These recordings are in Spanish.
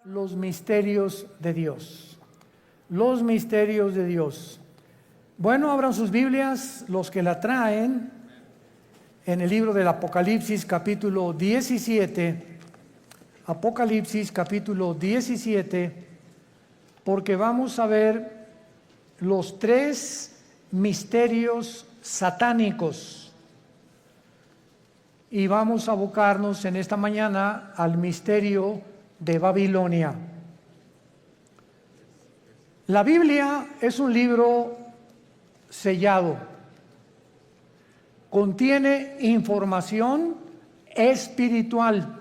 Los misterios de Dios. Los misterios de Dios. Bueno, abran sus Biblias, los que la traen, en el libro del Apocalipsis capítulo 17. Apocalipsis capítulo 17, porque vamos a ver los tres misterios satánicos. Y vamos a abocarnos en esta mañana al misterio de Babilonia. La Biblia es un libro sellado. Contiene información espiritual.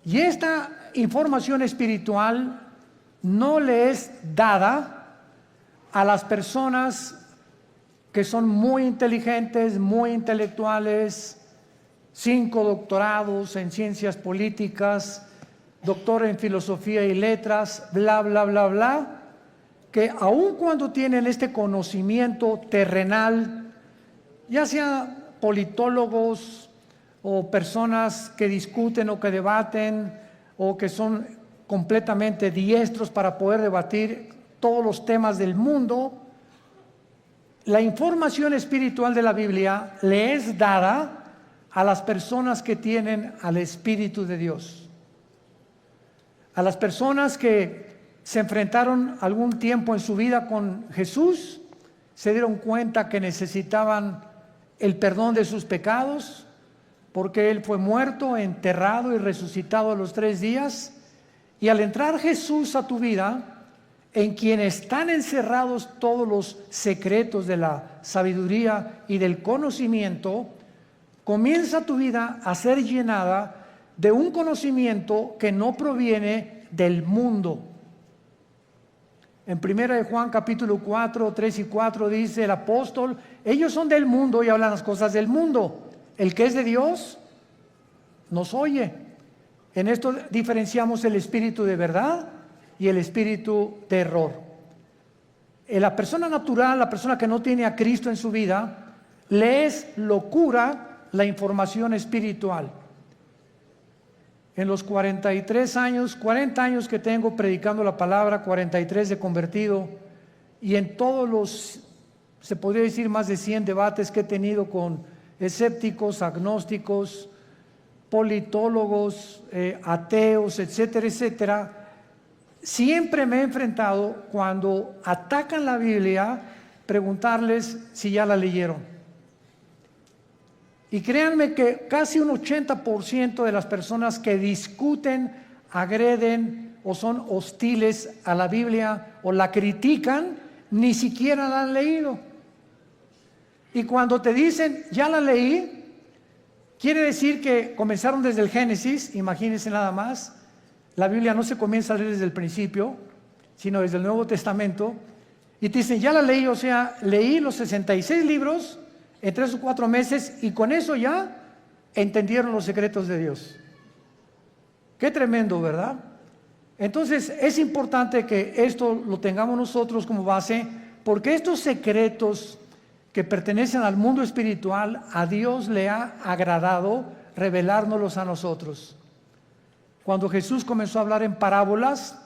Y esta información espiritual no le es dada a las personas que son muy inteligentes, muy intelectuales, 5 doctorados en ciencias políticas, doctor en filosofía y letras, bla, bla, bla, bla, que aun cuando tienen este conocimiento terrenal, ya sea politólogos o personas que discuten o que debaten o que son completamente diestros para poder debatir todos los temas del mundo, la información espiritual de la Biblia le es dada a las personas que tienen al Espíritu de Dios, a las personas que se enfrentaron algún tiempo en su vida con Jesús, se dieron cuenta que necesitaban el perdón de sus pecados, porque Él fue muerto, enterrado y resucitado a los 3 días, y al entrar Jesús a tu vida, en quien están encerrados todos los secretos de la sabiduría y del conocimiento, comienza tu vida a ser llenada de un conocimiento que no proviene del mundo. En 1 de Juan capítulo 4, 3 y 4 dice el apóstol: ellos son del mundo y hablan las cosas del mundo. El que es de Dios nos oye. En esto diferenciamos el espíritu de verdad y el espíritu de error. La persona natural, la persona que no tiene a Cristo en su vida, le es locura la información espiritual. En los 40 años que tengo predicando la palabra, 43 de convertido, y en todos los, se podría decir, más de 100 debates que he tenido con escépticos, agnósticos, politólogos, ateos, etcétera, etcétera, siempre me he enfrentado, cuando atacan la Biblia, preguntarles si ya la leyeron. Y créanme que casi un 80% de las personas que discuten, agreden o son hostiles a la Biblia o la critican, ni siquiera la han leído. Y cuando te dicen, ya la leí, quiere decir que comenzaron desde el Génesis. Imagínense nada más. La Biblia no se comienza a leer desde el principio, sino desde el Nuevo Testamento. Y te dicen, ya la leí, o sea, leí los 66 libros en 3 o 4 meses, y con eso ya entendieron los secretos de Dios. Qué tremendo, ¿verdad? Entonces es importante que esto lo tengamos nosotros como base, porque estos secretos que pertenecen al mundo espiritual, a Dios le ha agradado revelárnoslos a nosotros. Cuando Jesús comenzó a hablar en parábolas,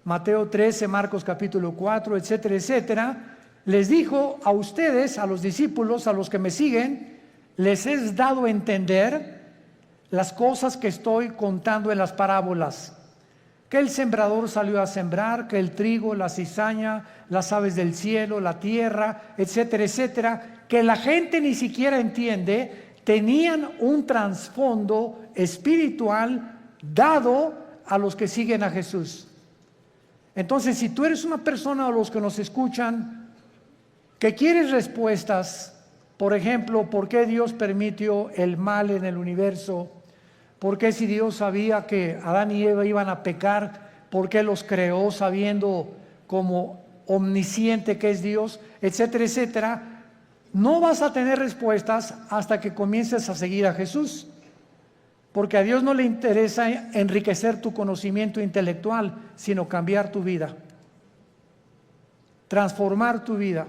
Mateo 13, Marcos capítulo 4, etcétera, etcétera, les dijo a ustedes, a los discípulos, a los que me siguen, les es dado a entender las cosas que estoy contando en las parábolas. Que el sembrador salió a sembrar, que el trigo, la cizaña, las aves del cielo, la tierra, etcétera, etcétera, que la gente ni siquiera entiende, tenían un trasfondo espiritual dado a los que siguen a Jesús. Entonces, si tú eres una persona, o los que nos escuchan, que quieres respuestas, por ejemplo, ¿por qué Dios permitió el mal en el universo? ¿Por qué, si Dios sabía que Adán y Eva iban a pecar, por qué los creó sabiendo como omnisciente que es Dios, etcétera, etcétera? No vas a tener respuestas hasta que comiences a seguir a Jesús, porque a Dios no le interesa enriquecer tu conocimiento intelectual, sino cambiar tu vida, transformar tu vida.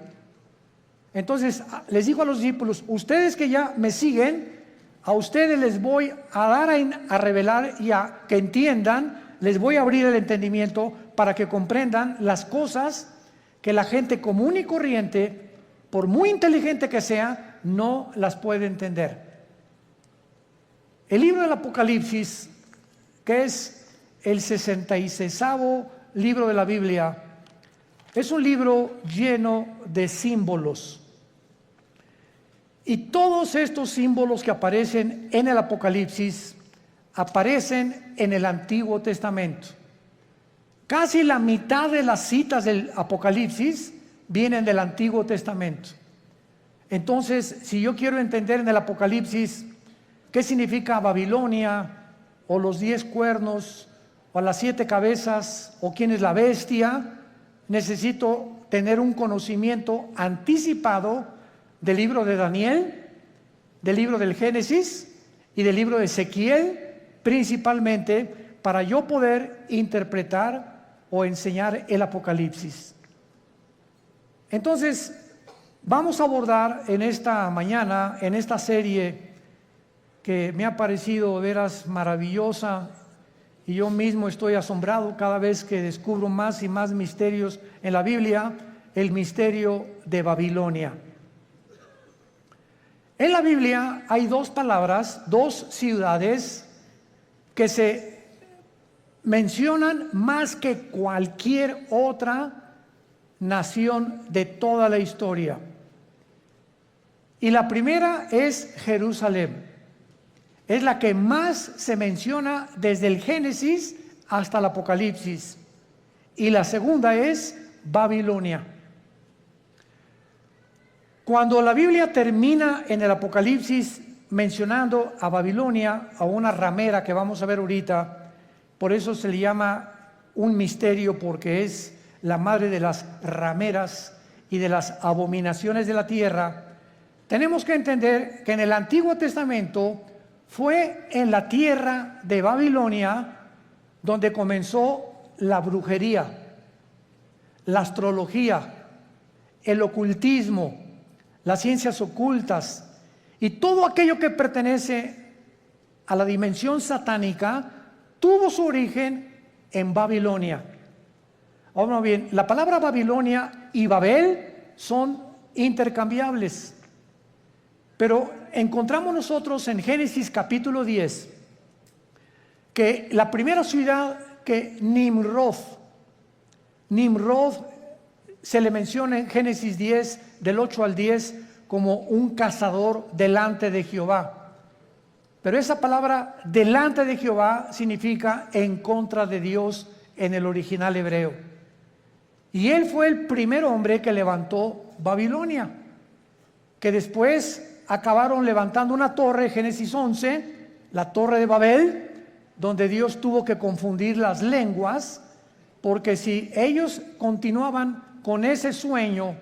Entonces les digo a los discípulos, ustedes que ya me siguen, A ustedes les voy a dar a revelar y a que entiendan, les voy a abrir el entendimiento para que comprendan las cosas que la gente común y corriente, por muy inteligente que sea, no las puede entender. El libro del Apocalipsis, que es el 66º libro de la Biblia, es un libro lleno de símbolos. Y todos estos símbolos que aparecen en el Apocalipsis aparecen en el Antiguo Testamento. Casi la mitad de las citas del Apocalipsis vienen del Antiguo Testamento. Entonces, si yo quiero entender en el Apocalipsis qué significa Babilonia, o los 10 cuernos, o las 7 cabezas, o quién es la bestia, necesito tener un conocimiento anticipado del libro de Daniel, del libro del Génesis y del libro de Ezequiel, principalmente para yo poder interpretar o enseñar el Apocalipsis. Entonces, vamos a abordar en esta mañana, en esta serie que me ha parecido de veras maravillosa, y yo mismo estoy asombrado cada vez que descubro más y más misterios en la Biblia, el misterio de Babilonia. En la Biblia hay 2 palabras, 2 ciudades que se mencionan más que cualquier otra nación de toda la historia. Y la primera es Jerusalén. Es la que más se menciona desde el Génesis hasta el Apocalipsis. Y la segunda es Babilonia. Cuando la Biblia termina en el Apocalipsis mencionando a Babilonia, a una ramera que vamos a ver ahorita, por eso se le llama un misterio, porque es la madre de las rameras y de las abominaciones de la tierra. Tenemos que entender que en el Antiguo Testamento fue en la tierra de Babilonia donde comenzó la brujería, la astrología, el ocultismo, las ciencias ocultas y todo aquello que pertenece a la dimensión satánica tuvo su origen en Babilonia. Ahora bien, la palabra Babilonia y Babel son intercambiables, pero encontramos nosotros en Génesis capítulo 10 que la primera ciudad que Nimrod se le menciona en Génesis 10 del 8 al 10 como un cazador delante de Jehová. Pero esa palabra delante de Jehová significa en contra de Dios en el original hebreo. Y él fue el primer hombre que levantó Babilonia, que después acabaron levantando una torre, Génesis 11, la torre de Babel, donde Dios tuvo que confundir las lenguas, porque si ellos continuaban con ese sueño,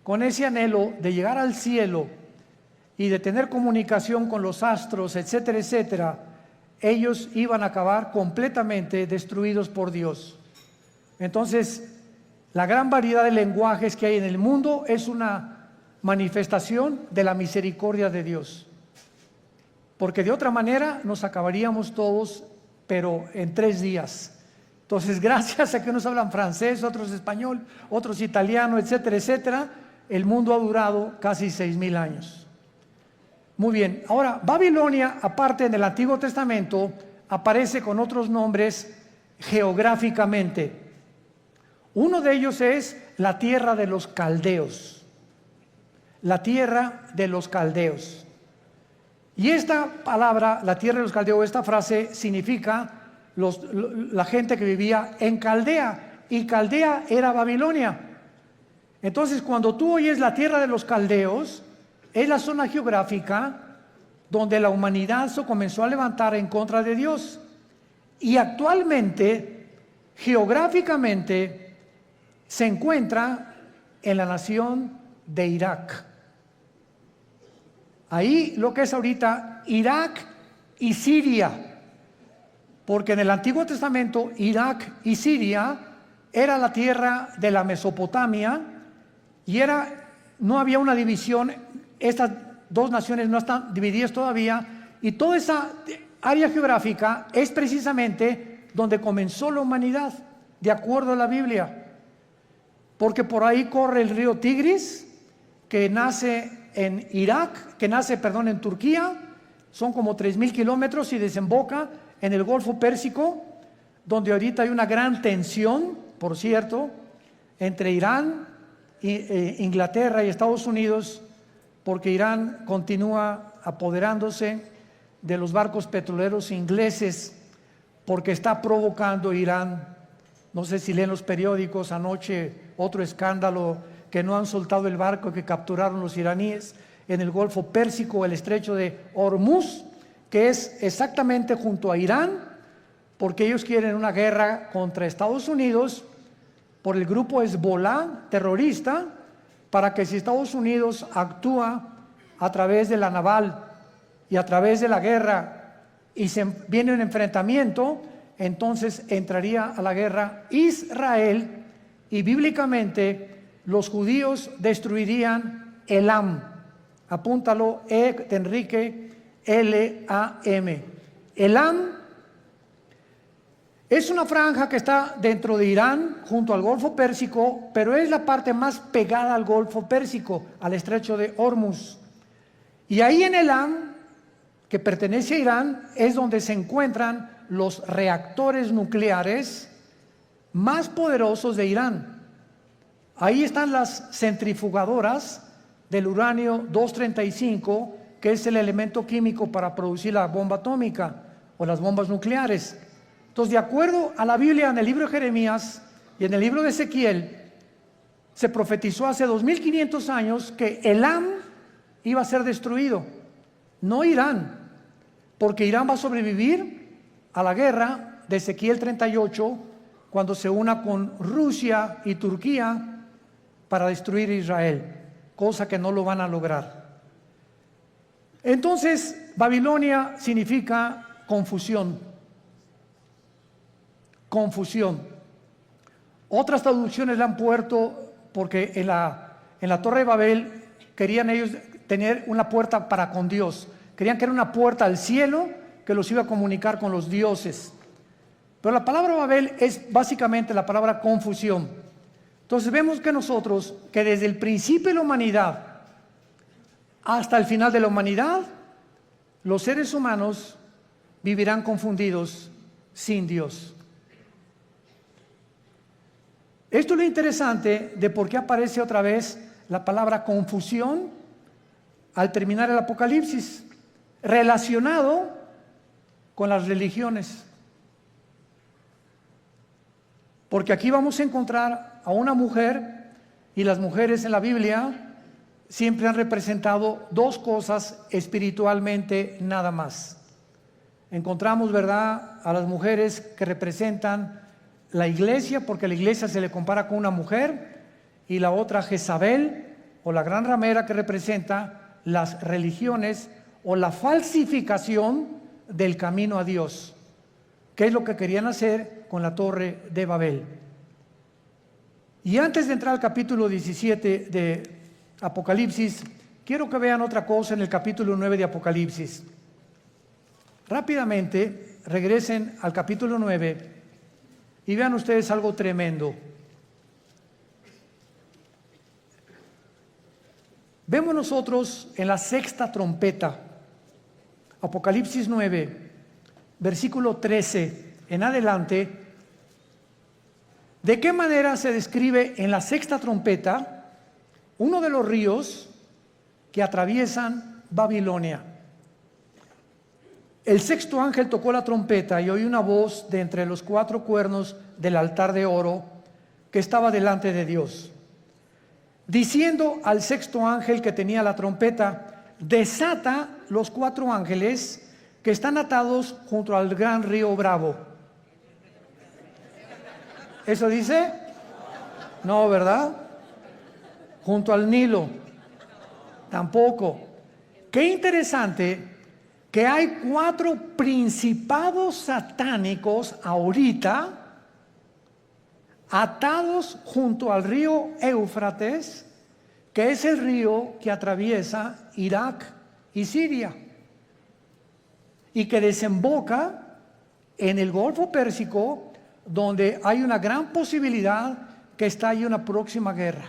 con ese anhelo de llegar al cielo y de tener comunicación con los astros, etcétera, etcétera, ellos iban a acabar completamente destruidos por Dios. Entonces, la gran variedad de lenguajes que hay en el mundo es una manifestación de la misericordia de Dios, porque de otra manera nos acabaríamos todos, pero en 3 días. Entonces, gracias a que unos hablan francés, otros español, otros italiano, etcétera, etcétera, el mundo ha durado casi 6,000 años. Muy bien, ahora Babilonia, aparte en el Antiguo Testamento, aparece con otros nombres geográficamente. Uno de ellos es la tierra de los caldeos. La tierra de los caldeos. Y esta palabra, la tierra de los caldeos, esta frase significa la gente que vivía en Caldea, y Caldea era Babilonia. Entonces, cuando tú oyes la tierra de los caldeos, es la zona geográfica donde la humanidad se comenzó a levantar en contra de Dios. Y actualmente, geográficamente, se encuentra en la nación de Irak. Ahí lo que es ahorita Irak y Siria. Porque en el Antiguo Testamento Irak y Siria era la tierra de la Mesopotamia y no había una división. Estas 2 naciones no están divididas todavía, Y toda esa área geográfica es precisamente donde comenzó la humanidad, de acuerdo a la Biblia. Porque por ahí corre el río Tigris, que nace en Irak, en Turquía, son como 3,000 kilómetros y desemboca en el Golfo Pérsico, donde ahorita hay una gran tensión, por cierto, entre Irán, Inglaterra y Estados Unidos, porque Irán continúa apoderándose de los barcos petroleros ingleses, porque está provocando Irán. No sé si leen los periódicos, anoche otro escándalo, que no han soltado el barco que capturaron los iraníes en el Golfo Pérsico, el estrecho de Hormuz, que es exactamente junto a Irán, porque ellos quieren una guerra contra Estados Unidos por el grupo Hezbollah terrorista, para que si Estados Unidos actúa a través de la naval y a través de la guerra y se viene un enfrentamiento, entonces entraría a la guerra Israel y bíblicamente los judíos destruirían Elam. Apúntalo, de Enrique, L-A-M. Elam es una franja que está dentro de Irán, junto al Golfo Pérsico, pero es la parte más pegada al Golfo Pérsico, al estrecho de Hormuz. Y ahí en Elam, que pertenece a Irán, es donde se encuentran los reactores nucleares más poderosos de Irán. Ahí están las centrifugadoras del uranio 235, que es el elemento químico para producir la bomba atómica o las bombas nucleares. Entonces, de acuerdo a la Biblia, en el libro de Jeremías y en el libro de Ezequiel, se profetizó hace 2500 años que Elam iba a ser destruido, no Irán, porque Irán va a sobrevivir a la guerra de Ezequiel 38 cuando se una con Rusia y Turquía para destruir Israel, cosa que no lo van a lograr. Entonces, Babilonia significa confusión. Confusión. Otras traducciones la han puesto porque en la Torre de Babel querían ellos tener una puerta para con Dios. Querían que era una puerta al cielo que los iba a comunicar con los dioses. Pero la palabra Babel es básicamente la palabra confusión. Entonces vemos que nosotros, que desde el principio de la humanidad hasta el final de la humanidad, los seres humanos vivirán confundidos sin Dios. Esto es lo interesante de por qué aparece otra vez la palabra confusión al terminar el Apocalipsis, relacionado con las religiones. Porque aquí vamos a encontrar a una mujer, y las mujeres en la Biblia siempre han representado dos cosas espiritualmente nada más. Encontramos, ¿verdad?, a las mujeres que representan la iglesia, porque la iglesia se le compara con una mujer, y la otra Jezabel, o la gran ramera, que representa las religiones o la falsificación del camino a Dios, que es lo que querían hacer con la Torre de Babel. Y antes de entrar al capítulo 17 de Apocalipsis, quiero que vean otra cosa en el capítulo 9 de Apocalipsis. Rápidamente regresen al capítulo 9 y vean ustedes algo tremendo. Vemos nosotros en la sexta trompeta, Apocalipsis 9, versículo 13 en adelante, de qué manera se describe en la sexta trompeta uno de los ríos que atraviesan Babilonia. El sexto ángel tocó la trompeta y oí una voz de entre los cuatro cuernos del altar de oro que estaba delante de Dios, diciendo al sexto ángel que tenía la trompeta: desata los cuatro ángeles que están atados junto al gran río Bravo. ¿Eso dice? No, ¿verdad? Junto al Nilo. Tampoco. Qué interesante que hay 4 principados satánicos ahorita atados junto al río Éufrates, que es el río que atraviesa Irak y Siria. y que desemboca en el Golfo Pérsico, donde hay una gran posibilidad que estalle una próxima guerra.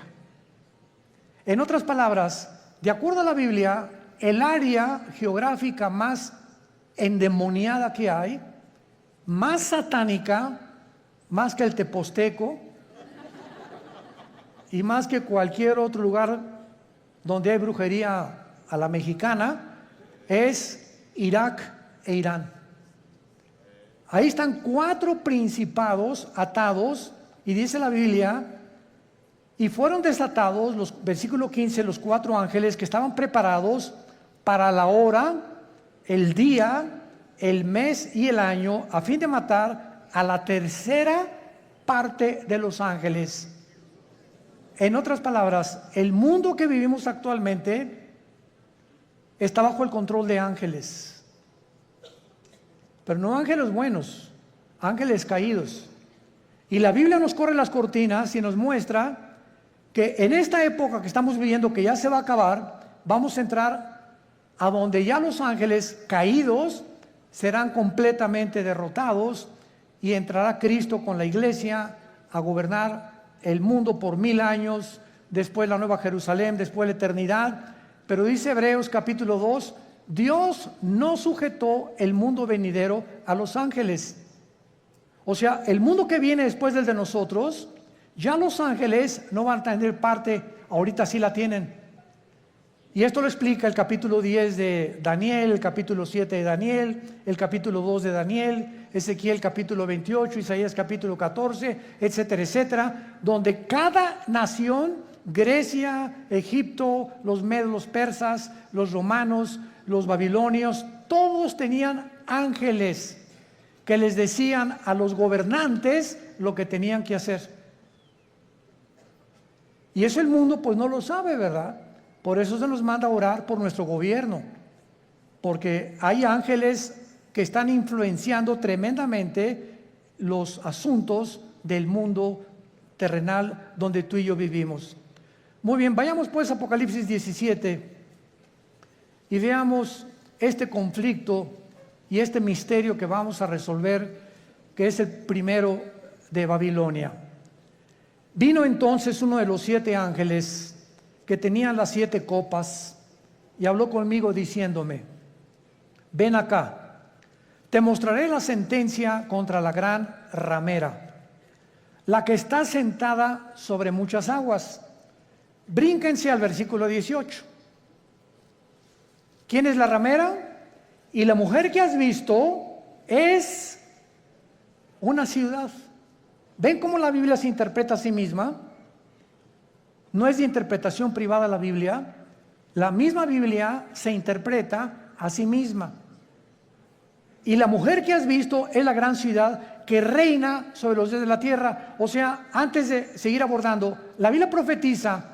En otras palabras, de acuerdo a la Biblia, el área geográfica más endemoniada que hay, más satánica, más que el Teposteco y más que cualquier otro lugar donde hay brujería a la mexicana, es Irak e Irán. Ahí están 4 principados atados, y dice la Biblia, y fueron desatados, versículo 15, los 4 ángeles que estaban preparados para la hora, el día, el mes y el año, a fin de matar a la tercera parte de los ángeles. En otras palabras, el mundo que vivimos actualmente está bajo el control de ángeles, pero no ángeles buenos, ángeles caídos. Y la Biblia nos corre las cortinas y nos muestra que en esta época que estamos viviendo, que ya se va a acabar, vamos a entrar a donde ya los ángeles caídos serán completamente derrotados, y entrará Cristo con la iglesia a gobernar el mundo por 1000 años, después la Nueva Jerusalén, después la eternidad. Pero dice Hebreos capítulo 2, Dios no sujetó el mundo venidero a los ángeles. O sea, el mundo que viene después del de nosotros, ya los ángeles no van a tener parte, ahorita sí la tienen. Y esto lo explica el capítulo 10 de Daniel, el capítulo 7 de Daniel, el capítulo 2 de Daniel, Ezequiel capítulo 28, Isaías capítulo 14, etcétera, etcétera, donde cada nación, Grecia, Egipto, los medos, los persas, los romanos, los babilonios, todos tenían ángeles que les decían a los gobernantes lo que tenían que hacer. Y eso el mundo pues no lo sabe, ¿verdad? Por eso se nos manda a orar por nuestro gobierno, porque hay ángeles que están influenciando tremendamente los asuntos del mundo terrenal donde tú y yo vivimos. Muy bien, vayamos pues a Apocalipsis 17 y veamos este conflicto y este misterio que vamos a resolver, que es el primero de Babilonia. Vino entonces uno de los 7 ángeles que tenían las 7 copas y habló conmigo diciéndome: ven acá, te mostraré la sentencia contra la gran ramera, la que está sentada sobre muchas aguas. Brínquense al versículo 18. ¿Quién es la ramera? Y la mujer que has visto es una ciudad. ¿Ven cómo la Biblia se interpreta a sí misma? No es de interpretación privada la Biblia. La misma Biblia se interpreta a sí misma. Y la mujer que has visto es la gran ciudad que reina sobre los dioses de la tierra. O sea, antes de seguir abordando, la Biblia profetiza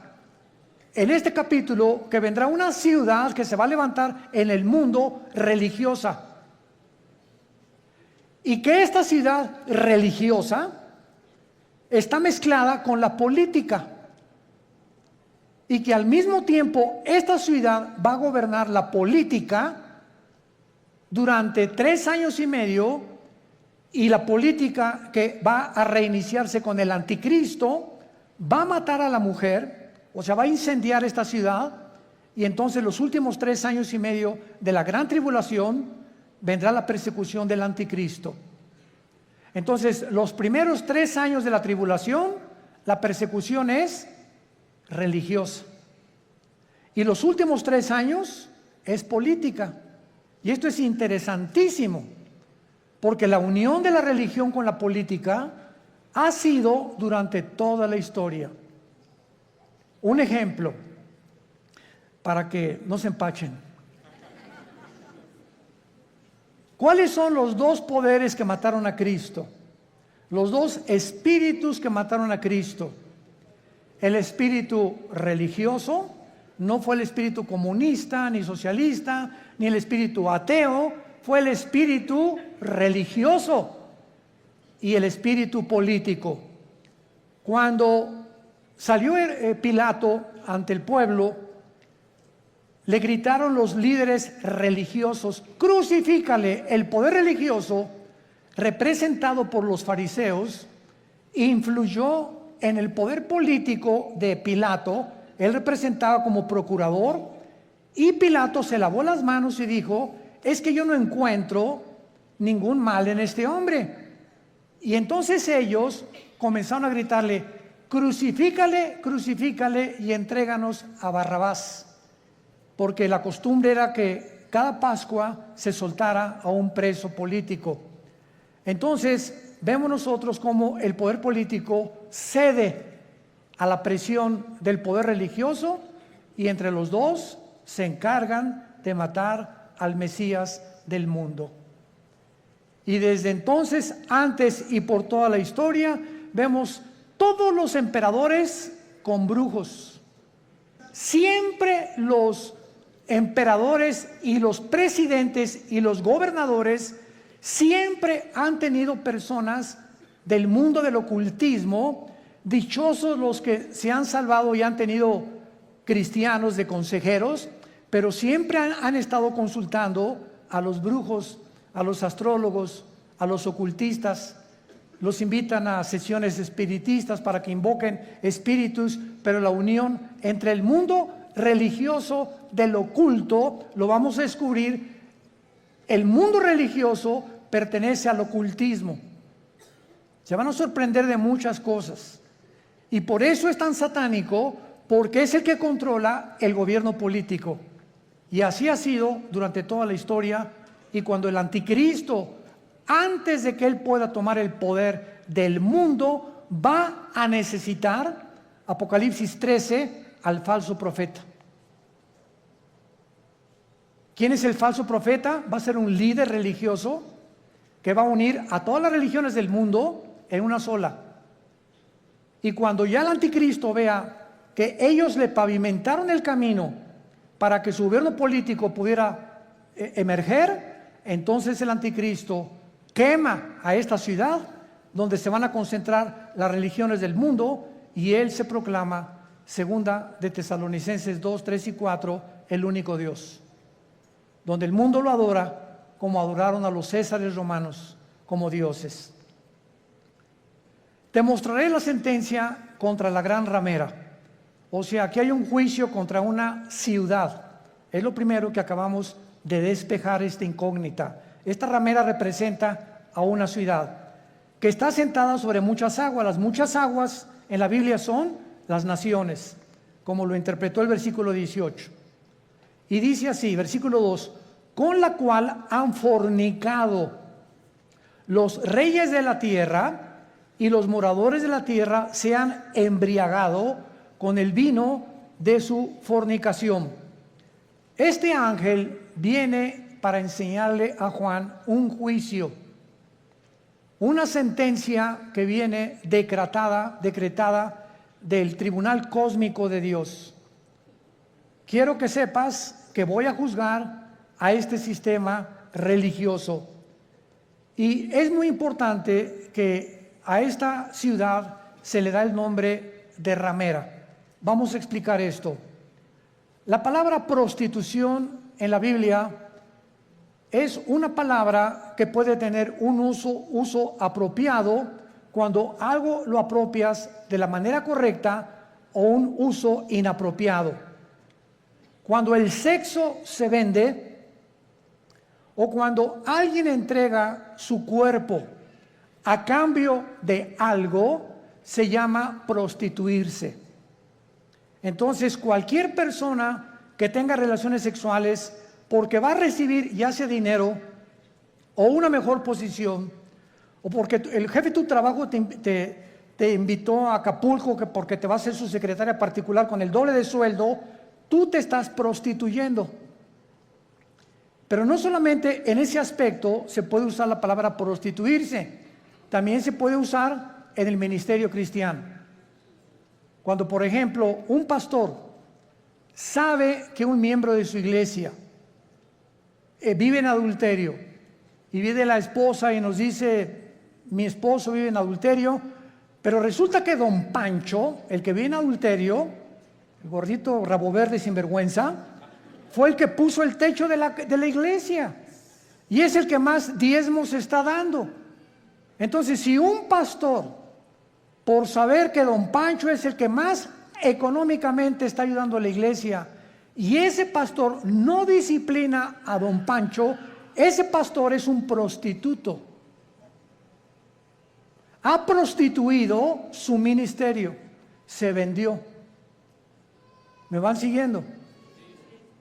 en este capítulo que vendrá una ciudad que se va a levantar en el mundo religiosa. Y que esta ciudad religiosa está mezclada con la política. Y que al mismo tiempo esta ciudad va a gobernar la política durante 3 años y medio, y la política que va a reiniciarse con el anticristo va a matar a la mujer, o sea, va a incendiar esta ciudad, y entonces los últimos 3 años y medio de la gran tribulación vendrá la persecución del anticristo. Entonces, los primeros 3 años de la tribulación, la persecución es religiosa. Y los últimos 3 años es política. Y esto es interesantísimo, porque la unión de la religión con la política ha sido durante toda la historia. Un ejemplo, para que no se empachen. ¿Cuáles son los 2 poderes que mataron a Cristo? Los 2 espíritus que mataron a Cristo. El espíritu religioso, no fue el espíritu comunista, ni socialista, ni el espíritu ateo, fue el espíritu religioso y el espíritu político. Cuando salió Pilato ante el pueblo, le gritaron los líderes religiosos: crucifícale. El poder religioso, representado por los fariseos, influyó en el poder político de Pilato. Él representaba como procurador, y Pilato se lavó las manos y dijo: es que yo no encuentro ningún mal en este hombre. Y entonces ellos comenzaron a gritarle: crucifícale, crucifícale y entréganos a Barrabás, porque la costumbre era que cada Pascua se soltara a un preso político. Entonces vemos nosotros cómo el poder político cede a la presión del poder religioso, y entre los dos se encargan de matar al Mesías del mundo. Y desde entonces, antes y por toda la historia, vemos todos los emperadores con brujos. Siempre los emperadores y los presidentes y los gobernadores siempre han tenido personas del mundo del ocultismo. Dichosos los que se han salvado y han tenido cristianos de consejeros, pero siempre han estado consultando a los brujos, a los astrólogos, a los ocultistas. Los invitan a sesiones espiritistas para que invoquen espíritus, pero la unión entre el mundo religioso del oculto, lo vamos a descubrir. El mundo religioso pertenece al ocultismo. Se van a sorprender de muchas cosas, y por eso es tan satánico, porque es el que controla el gobierno político. Y así ha sido durante toda la historia. Y cuando el anticristo, antes de que él pueda tomar el poder del mundo, va a necesitar, Apocalipsis 13, al falso profeta. ¿Quién es el falso profeta? Va a ser un líder religioso que va a unir a todas las religiones del mundo en una sola. Y cuando ya el anticristo vea que ellos le pavimentaron el camino para que su gobierno político pudiera emerger, entonces el anticristo quema a esta ciudad donde se van a concentrar las religiones del mundo, y él se proclama, segunda de Tesalonicenses 2, 3 y 4, el único Dios, donde el mundo lo adora como adoraron a los césares romanos como dioses. Te mostraré la sentencia contra la gran ramera. O sea, aquí hay un juicio contra una ciudad. Es lo primero que acabamos de despejar, esta incógnita. Esta ramera representa a una ciudad que está sentada sobre muchas aguas. Las muchas aguas en la Biblia son las naciones, como lo interpretó el versículo 18. Y dice así, versículo 2: con la cual han fornicado los reyes de la tierra, y los moradores de la tierra se han embriagado con el vino de su fornicación. Este ángel viene para enseñarle a Juan un juicio, una sentencia que viene decretada del tribunal cósmico de Dios. Quiero que sepas que voy a juzgar a este sistema religioso, y es muy importante que a esta ciudad se le da el nombre de ramera. Vamos a explicar esto. La palabra prostitución en la Biblia es una palabra que puede tener un uso apropiado cuando algo lo apropias de la manera correcta, o un uso inapropiado. Cuando el sexo se vende, o cuando alguien entrega su cuerpo a cambio de algo, se llama prostituirse. Entonces, cualquier persona que tenga relaciones sexuales porque va a recibir ya sea dinero o una mejor posición, o porque el jefe de tu trabajo te invitó a Acapulco porque te va a ser su secretaria particular con el doble de sueldo, tú te estás prostituyendo. Pero no solamente en ese aspecto se puede usar la palabra prostituirse, también se puede usar en el ministerio cristiano. Cuando, por ejemplo, un pastor sabe que un miembro de su iglesia vive en adulterio, y viene la esposa y nos dice: mi esposo vive en adulterio, pero resulta que don Pancho, el que vive en adulterio, el gordito rabo verde sinvergüenza, fue el que puso el techo de la iglesia y es el que más diezmos está dando. Entonces, si un pastor, por saber que don Pancho es el que más económicamente está ayudando a la iglesia, y ese pastor no disciplina a don Pancho, ese pastor es un prostituto. Ha prostituido su ministerio, se vendió. ¿Me van siguiendo?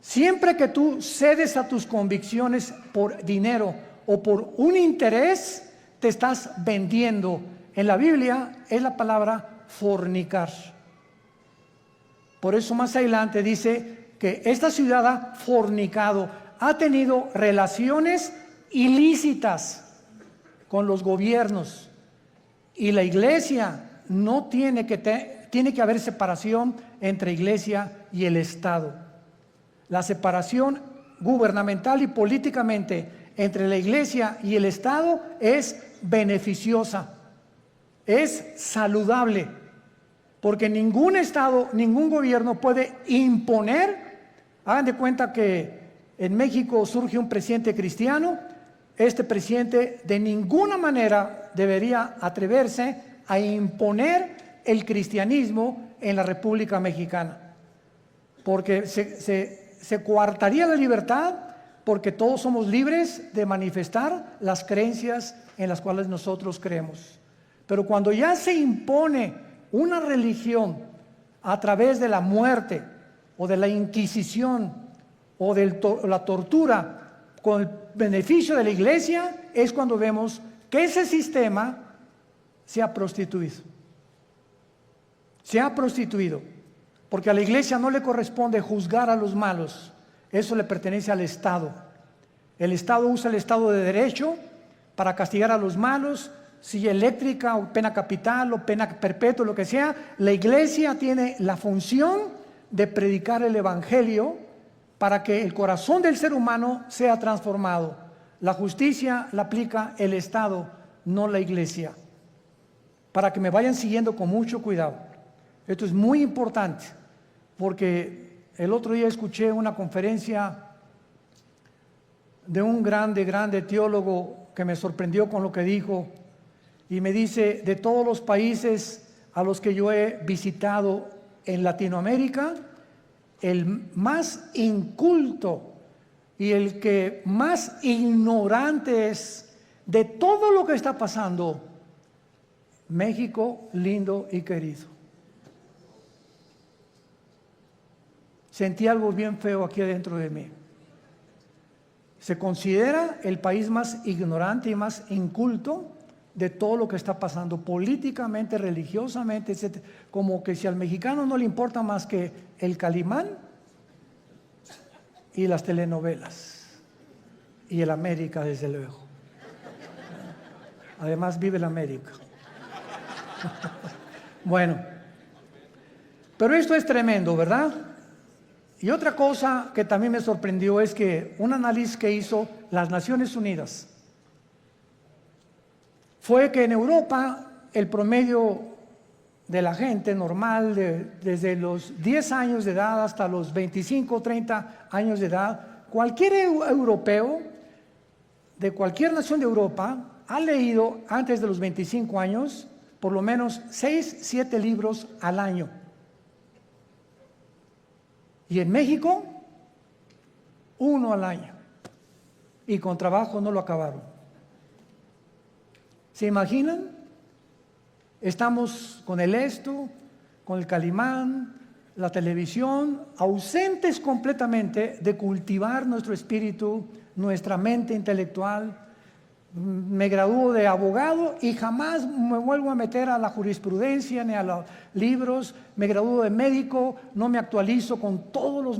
Siempre que tú cedes a tus convicciones por dinero o por un interés, te estás vendiendo. En la Biblia es la palabra fornicar. Por eso más adelante dice que esta ciudad ha fornicado, ha tenido relaciones ilícitas con los gobiernos. Y la iglesia no tiene que haber separación entre iglesia y el Estado. La separación gubernamental y políticamente entre la iglesia y el Estado es beneficiosa, es saludable, porque ningún Estado, ningún gobierno puede imponer. Hagan de cuenta que en México surge un presidente cristiano. Este presidente de ninguna manera debería atreverse a imponer el cristianismo en la República Mexicana, porque se coartaría la libertad, porque todos somos libres de manifestar las creencias en las cuales nosotros creemos. Pero cuando ya se impone una religión a través de la muerte o de la Inquisición o de la tortura con el beneficio de la iglesia, es cuando vemos que ese sistema se ha prostituido. Se ha prostituido, porque a la iglesia no le corresponde juzgar a los malos, eso le pertenece al Estado. El Estado usa el Estado de Derecho para castigar a los malos, silla eléctrica o pena capital o pena perpetua, lo que sea. La iglesia tiene la función de predicar el Evangelio para que el corazón del ser humano sea transformado. La justicia la aplica el Estado, no la iglesia. Para que me vayan siguiendo con mucho cuidado. Esto es muy importante, porque el otro día escuché una conferencia de un grande teólogo que me sorprendió con lo que dijo, y me dice: de todos los países a los que yo he visitado en Latinoamérica, el más inculto y el que más ignorante es de todo lo que está pasando, México lindo y querido. Sentí algo bien feo aquí adentro de mí. Se considera el país más ignorante y más inculto de todo lo que está pasando políticamente, religiosamente, etc. Como que si al mexicano no le importa más que el Calimán y las telenovelas y el América, desde luego. Además vive el América. Bueno, pero esto es tremendo, ¿verdad? Y otra cosa que también me sorprendió es que un análisis que hizo las Naciones Unidas fue que en Europa el promedio de la gente normal, desde los 10 años de edad hasta los 25 o 30 años de edad, cualquier europeo de cualquier nación de Europa ha leído antes de los 25 años por lo menos 6, 7 libros al año. Y en México, 1 al año. Y con trabajo no lo acabaron. ¿Se imaginan? Estamos con el esto, con el Calimán, la televisión, ausentes completamente de cultivar nuestro espíritu, nuestra mente intelectual. Me gradúo de abogado y jamás me vuelvo a meter a la jurisprudencia ni a los libros. Me gradúo de médico, no me actualizo con todos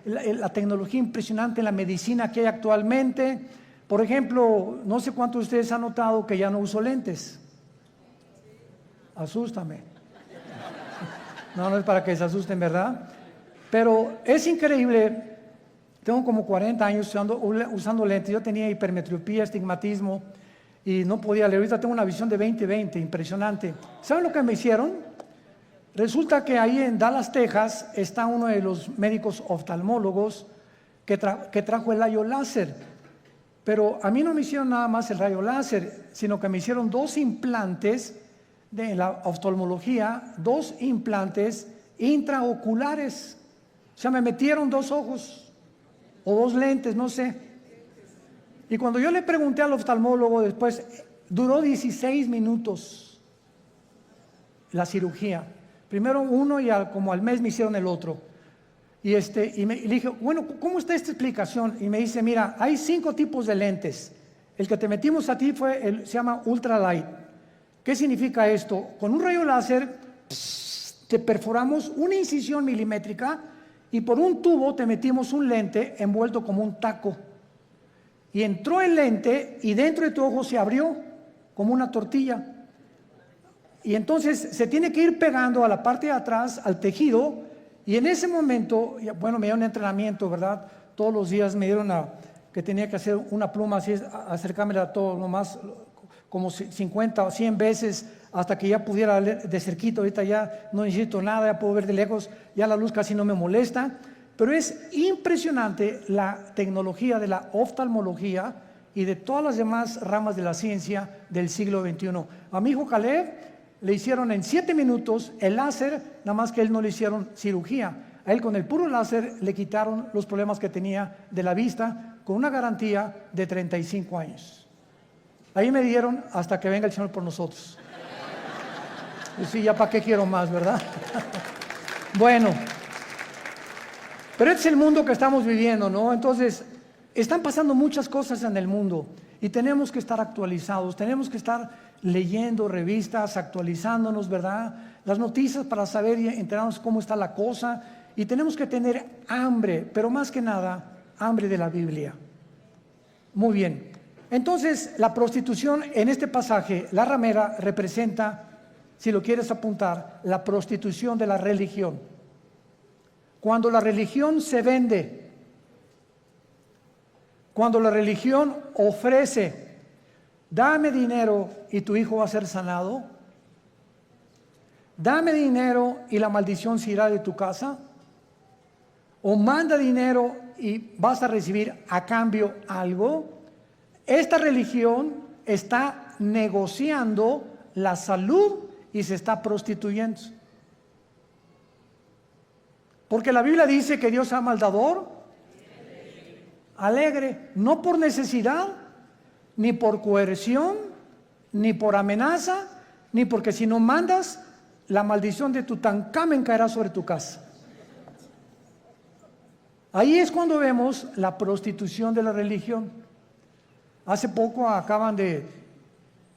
la tecnología impresionante en la medicina que hay actualmente. Por ejemplo, no sé cuántos de ustedes han notado que ya no uso lentes. Asústame. No es para que se asusten, ¿verdad? Pero es increíble. Tengo como 40 años usando lentes. Yo tenía hipermetropía, estigmatismo y no podía leer. Ahorita tengo una visión de 20/20, impresionante. ¿Saben lo que me hicieron? Resulta que ahí en Dallas, Texas, está uno de los médicos oftalmólogos que trajo el rayo láser. Pero a mí no me hicieron nada más el rayo láser, sino que me hicieron 2 implantes de la oftalmología, 2 implantes intraoculares. O sea, me metieron 2 ojos o 2 lentes, no sé. Y cuando yo le pregunté al oftalmólogo después, duró 16 minutos la cirugía. Primero uno y como al mes me hicieron el otro. Y le dije, bueno, ¿cómo está esta explicación? Y me dice, mira, hay 5 tipos de lentes. El que te metimos a ti se llama ultralight. ¿Qué significa esto? Con un rayo láser te perforamos una incisión milimétrica y por un tubo te metimos un lente envuelto como un taco. Y entró el lente y dentro de tu ojo se abrió como una tortilla. Y entonces se tiene que ir pegando a la parte de atrás, al tejido. Y en ese momento, bueno, me dieron entrenamiento, ¿verdad? Todos los días me dieron que tenía que hacer una pluma así, acercármela a todo, nomás como 50 o 100 veces hasta que ya pudiera ver de cerquito. Ahorita ya no necesito nada, ya puedo ver de lejos, ya la luz casi no me molesta. Pero es impresionante la tecnología de la oftalmología y de todas las demás ramas de la ciencia del siglo XXI. A mi hijo Caleb le hicieron en 7 minutos el láser, nada más que a él no le hicieron cirugía. A él con el puro láser le quitaron los problemas que tenía de la vista con una garantía de 35 años. Ahí me dieron hasta que venga el Señor por nosotros. Y sí, ya para qué quiero más, ¿verdad? Bueno, pero este es el mundo que estamos viviendo, ¿no? Entonces, están pasando muchas cosas en el mundo y tenemos que estar actualizados, tenemos que estar leyendo revistas, actualizándonos, ¿verdad? Las noticias para saber y enterarnos cómo está la cosa. Y tenemos que tener hambre, pero más que nada, hambre de la Biblia. Muy bien. Entonces, la prostitución en este pasaje, la ramera, representa, si lo quieres apuntar, la prostitución de la religión. Cuando la religión se vende, cuando la religión ofrece, dame dinero y tu hijo va a ser sanado, dame dinero y la maldición se irá de tu casa, o manda dinero y vas a recibir a cambio algo. Esta religión está negociando la salud y se está prostituyendo. Porque la Biblia dice que Dios ama al dador alegre, no por necesidad, ni por coerción, ni por amenaza, ni porque si no mandas, la maldición de Tutankamén caerá sobre tu casa. Ahí es cuando vemos la prostitución de la religión. Hace poco acaban de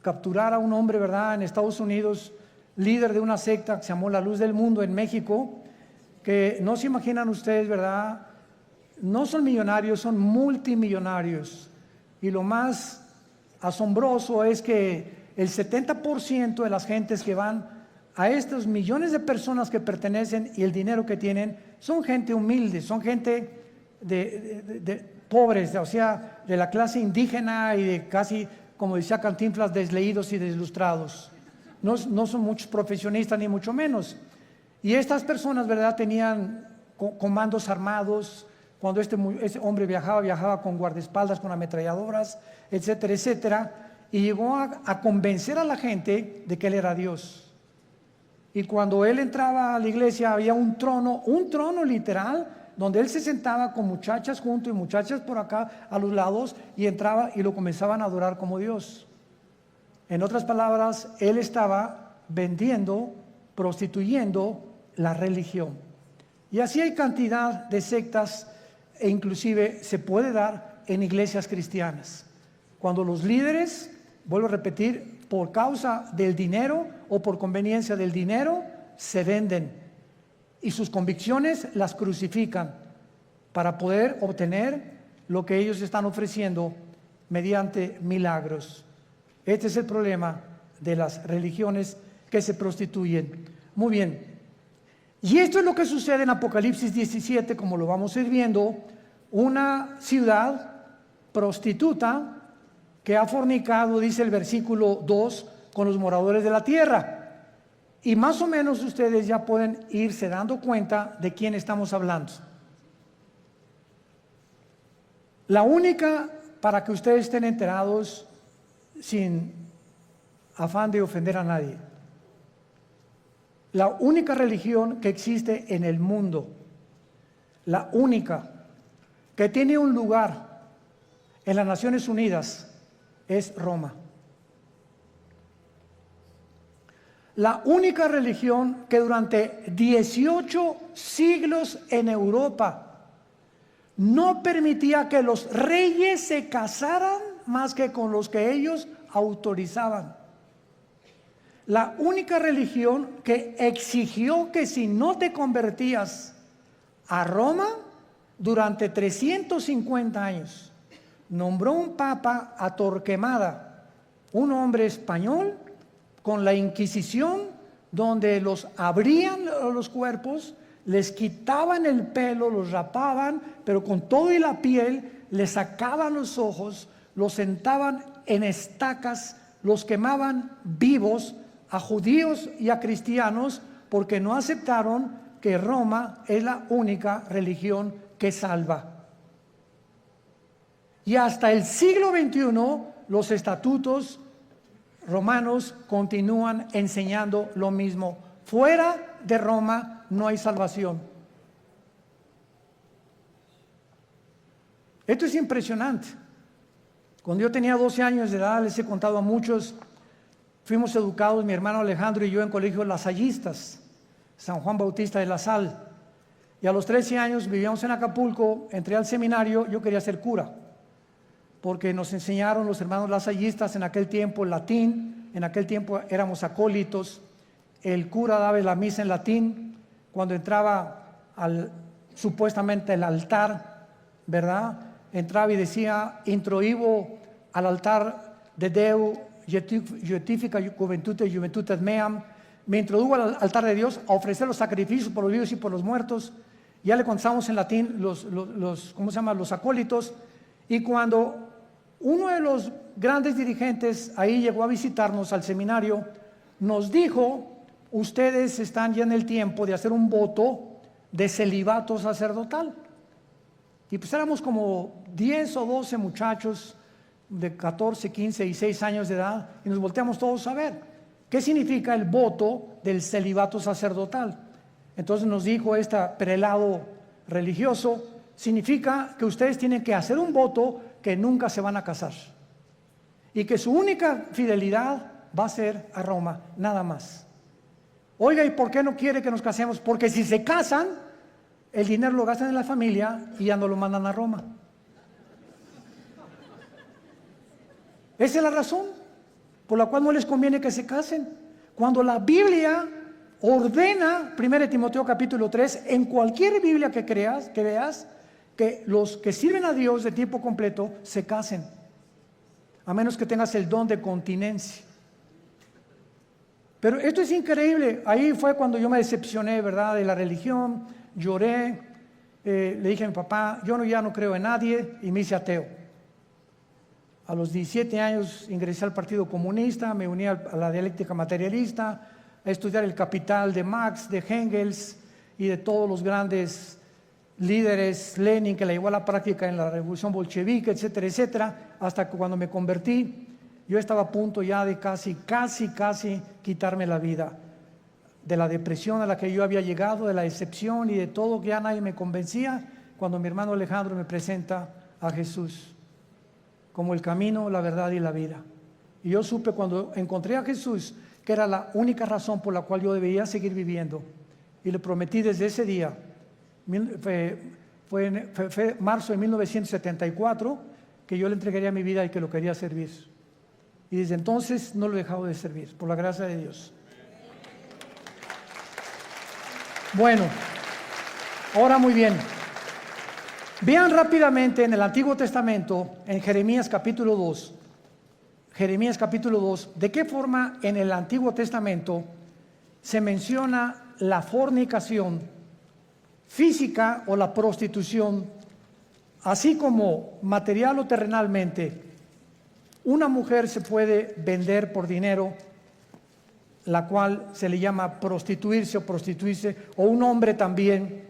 capturar a un hombre, ¿verdad?, en Estados Unidos, líder de una secta que se llamó La Luz del Mundo en México, que no se imaginan ustedes, ¿verdad? No son millonarios, son multimillonarios. Y lo más asombroso es que el 70% de las gentes que van a estos millones de personas que pertenecen y el dinero que tienen son gente humilde, son gente de pobres, o sea, de la clase indígena y de casi, como decía Cantinflas, desleídos y deslustrados. No son muchos profesionistas ni mucho menos. Y estas personas, ¿verdad?, tenían comandos armados. Cuando ese hombre viajaba con guardaespaldas, con ametralladoras, etcétera, etcétera. Y llegó a convencer a la gente de que él era Dios. Y cuando él entraba a la iglesia había un trono literal, donde él se sentaba con muchachas junto y muchachas por acá a los lados, y entraba y lo comenzaban a adorar como Dios. En otras palabras, él estaba vendiendo, prostituyendo la religión. Y así hay cantidad de sectas, e inclusive se puede dar en iglesias cristianas. Cuando los líderes, vuelvo a repetir, por causa del dinero o por conveniencia del dinero, se venden y sus convicciones las crucifican para poder obtener lo que ellos están ofreciendo mediante milagros. Este es el problema de las religiones que se prostituyen. Muy bien. Y esto es lo que sucede en Apocalipsis 17, como lo vamos a ir viendo, una ciudad prostituta que ha fornicado, dice el versículo 2, con los moradores de la tierra. Y más o menos ustedes ya pueden irse dando cuenta de quién estamos hablando. La única, para que ustedes estén enterados, sin afán de ofender a nadie, la única religión que existe en el mundo, la única que tiene un lugar en las Naciones Unidas, es Roma. La única religión que durante 18 siglos en Europa no permitía que los reyes se casaran más que con los que ellos autorizaban. La única religión que exigió que si no te convertías a Roma durante 350 años, nombró un papa a Torquemada, un hombre español, con la Inquisición, donde los abrían los cuerpos, les quitaban el pelo, los rapaban, pero con todo y la piel, les sacaban los ojos, los sentaban en estacas, los quemaban vivos a judíos y a cristianos, porque no aceptaron que Roma es la única religión que salva. Y hasta el siglo XXI, los estatutos romanos continúan enseñando lo mismo. Fuera de Roma no hay salvación. Esto es impresionante. Cuando yo tenía 12 años de edad, les he contado a muchos, fuimos educados, mi hermano Alejandro y yo, en colegios lasallistas, San Juan Bautista de La Sal. Y a los 13 años vivíamos en Acapulco, entré al seminario, yo quería ser cura, porque nos enseñaron los hermanos lasallistas en aquel tiempo latín, en aquel tiempo éramos acólitos, el cura daba la misa en latín, cuando entraba supuestamente al altar, ¿verdad? Entraba y decía, introibo al altar de Deu, Justifica Juventudes Meam, me introdujo al altar de Dios a ofrecer los sacrificios por los vivos y por los muertos. Ya le contestamos en latín los acólitos, y cuando uno de los grandes dirigentes ahí llegó a visitarnos al seminario, nos dijo, ustedes están ya en el tiempo de hacer un voto de celibato sacerdotal. Y pues éramos como 10 o 12 muchachos de 14, 15 y 6 años de edad, y nos volteamos todos a ver qué significa el voto del celibato sacerdotal. Entonces nos dijo este prelado religioso, significa que ustedes tienen que hacer un voto que nunca se van a casar y que su única fidelidad va a ser a Roma, nada más. Oiga, ¿y por qué no quiere que nos casemos? Porque si se casan, el dinero lo gastan en la familia y ya no lo mandan a Roma. Esa es la razón por la cual no les conviene que se casen. Cuando la Biblia ordena, 1 Timoteo capítulo 3, en cualquier Biblia que veas, que los que sirven a Dios de tiempo completo se casen, a menos que tengas el don de continencia. Pero esto es increíble. Ahí fue cuando yo me decepcioné, ¿verdad?, de la religión. Lloré, le dije a mi papá, yo ya no creo en nadie, y me hice ateo. A los 17 años ingresé al Partido Comunista, me uní a la dialéctica materialista, a estudiar el Capital de Marx, de Engels y de todos los grandes líderes, Lenin, que la llevó a la práctica en la revolución bolchevique, etcétera, etcétera, hasta que cuando me convertí, yo estaba a punto ya de casi quitarme la vida, de la depresión a la que yo había llegado, de la decepción y de todo, que ya nadie me convencía, cuando mi hermano Alejandro me presenta a Jesús como el camino, la verdad y la vida. Y yo supe cuando encontré a Jesús que era la única razón por la cual yo debía seguir viviendo, y le prometí desde ese día. Fue marzo de 1974 que yo le entregaría mi vida y que lo quería servir, y desde entonces no lo he dejado de servir, por la gracia de Dios. Bueno, ahora muy bien, vean rápidamente en el Antiguo Testamento, en Jeremías capítulo 2, de qué forma en el Antiguo Testamento se menciona la fornicación física o la prostitución, así como material o terrenalmente. Una mujer se puede vender por dinero, la cual se le llama prostituirse o prostituirse, o un hombre también.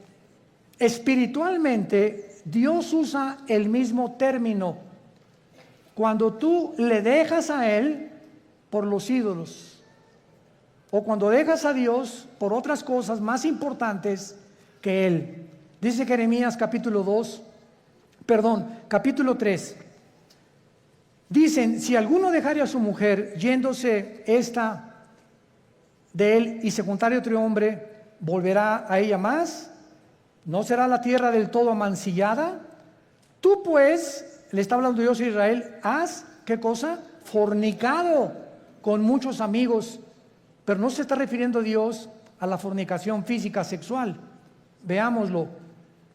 Espiritualmente Dios usa el mismo término cuando tú le dejas a Él por los ídolos, o cuando dejas a Dios por otras cosas más importantes que Él. Dice Jeremías capítulo 3. Dicen, si alguno dejare a su mujer yéndose esta de él y se juntare otro hombre, ¿volverá a ella más? ¿No será la tierra del todo amancillada? Tú pues, le está hablando Dios a Israel, has, ¿qué cosa? Fornicado con muchos amigos. Pero no se está refiriendo Dios a la fornicación física sexual. Veámoslo.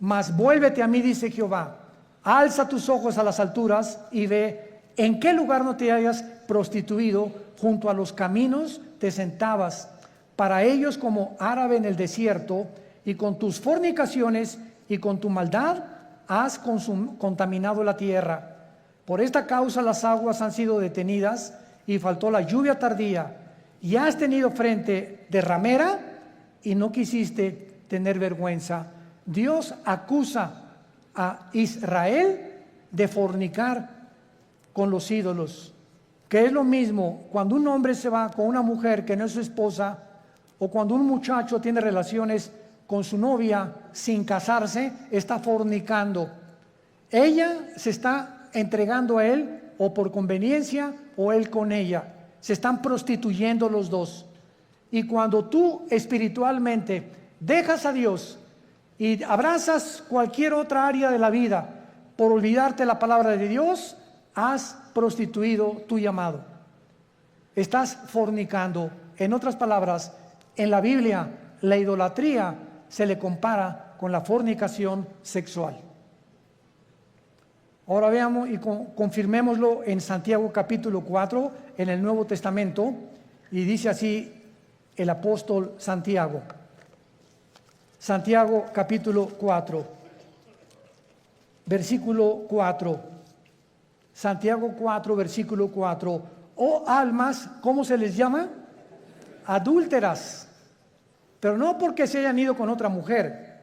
Mas vuélvete a mí, dice Jehová, alza tus ojos a las alturas y ve en qué lugar no te hayas prostituido, junto a los caminos te sentabas, para ellos como árabe en el desierto, y con tus fornicaciones y con tu maldad has contaminado la tierra. Por esta causa las aguas han sido detenidas y faltó la lluvia tardía, y has tenido frente de ramera y no quisiste tener vergüenza. Dios acusa a Israel de fornicar con los ídolos, que es lo mismo cuando un hombre se va con una mujer que no es su esposa, o cuando un muchacho tiene relaciones con su novia sin casarse, está fornicando. Ella se está entregando a él o por conveniencia, o él con ella. Se están prostituyendo los dos. Y cuando tú espiritualmente dejas a Dios y abrazas cualquier otra área de la vida por olvidarte la palabra de Dios, has prostituido tu llamado. Estás fornicando. En otras palabras, en la Biblia, la idolatría se le compara con la fornicación sexual. Ahora veamos y confirmémoslo en Santiago capítulo 4, en el Nuevo Testamento, y dice así el apóstol Santiago. Santiago capítulo 4, versículo 4. Santiago 4, versículo 4. Oh almas, ¿cómo se les llama? Adúlteras, pero no porque se hayan ido con otra mujer.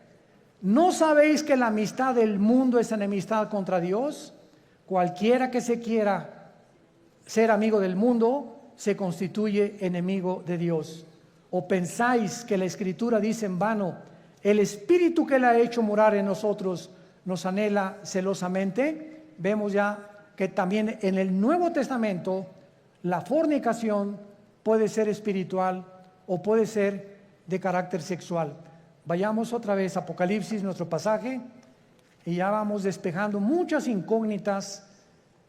¿No sabéis que la amistad del mundo es enemistad contra Dios? Cualquiera que se quiera ser amigo del mundo se constituye enemigo de Dios. ¿O pensáis que la Escritura dice en vano, el Espíritu que Él ha hecho morar en nosotros nos anhela celosamente? Vemos ya que también en el Nuevo Testamento la fornicación puede ser espiritual o puede ser de carácter sexual. Vayamos otra vez a Apocalipsis, nuestro pasaje, y ya vamos despejando muchas incógnitas